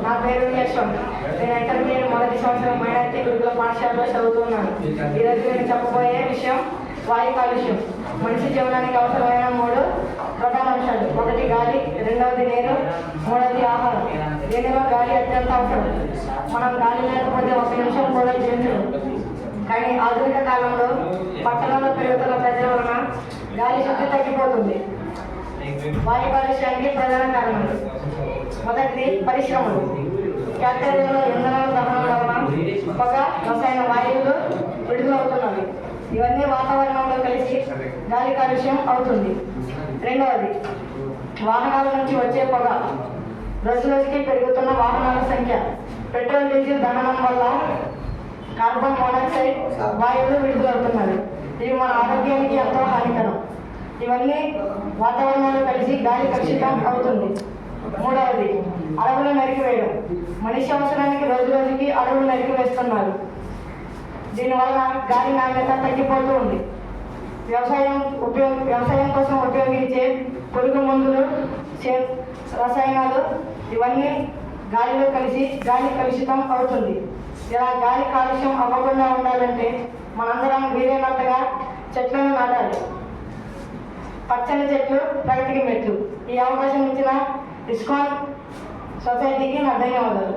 నా పేరు యశ్వంత్. నేను ఇంటర్మీడియట్ మొదటి సంవత్సరం మైనార్టీ గురుకుల పాఠశాలలో చదువుతున్నాను. ఈరోజు నేను చెప్పబోయే విషయం వాయు కాలుష్యం. మనిషి జీవనానికి అవసరమైన 3 ప్రధాన అంశాలు. ఒకటి గాలి, రెండవది నీరు, మూడవది ఆహారం. దీనిలో గాలి అత్యంత అవసరం. మనం గాలి లేకపోతే 1 నిమిషం కూడా జీవించలేము. కానీ ఆధునిక కాలంలో పట్టణాల్లో పెరుగుతున్న ప్రజల వలన గాలి శుద్ధి తగ్గిపోతుంది. వాయు కాలుష్యానికి ప్రధాన కారణాలు: మొదటిది పరిశ్రమలు. ఫ్యాక్టరీలలో ఇంధనాల దహనం వలన పొగ, రసాయన వాయువులు విడుదలవుతున్నవి. ఇవన్నీ వాతావరణంలో కలిసి గాలి కాలుష్యం అవుతుంది. రెండవది వాహనాల నుంచి వచ్చే పొగ. రోజు రోజుకి పెరుగుతున్న వాహనాల సంఖ్య. పెట్రోల్, డీజిల్ దహనం వల్ల కార్బన్ మోనాక్సైడ్ వాయువులు విడుదలవుతున్నవి. ఇవి మన ఆరోగ్యానికి ఎంతో హానికరం. ఇవన్నీ వాతావరణంలో కలిసి గాలి కలుషితం అవుతుంది. మూడవది అడవులు నరికివేయడం. మనిషి అవసరానికి రోజు రోజుకి అడవులు నరికివేస్తున్నారు. దీనివల్ల గాలి నాణ్యత తగ్గిపోతూ ఉంది. వ్యవసాయం కోసం ఉపయోగించే పురుగు మందులు, రసాయనాలు ఇవన్నీ గాలిలో కలిసి గాలి కలుషితం అవుతుంది. ఇలా గాలి కాలుష్యం అవ్వకుండా ఉండాలంటే మనందరం వీలైనంతగా చెట్లను నాటాలి. పచ్చని చెట్లు ప్రగతికి మెట్లు. ఈ అవకాశం ఇచ్చిన ఇస్కాన్ సొసైటీకి నా ధన్యవాదాలు.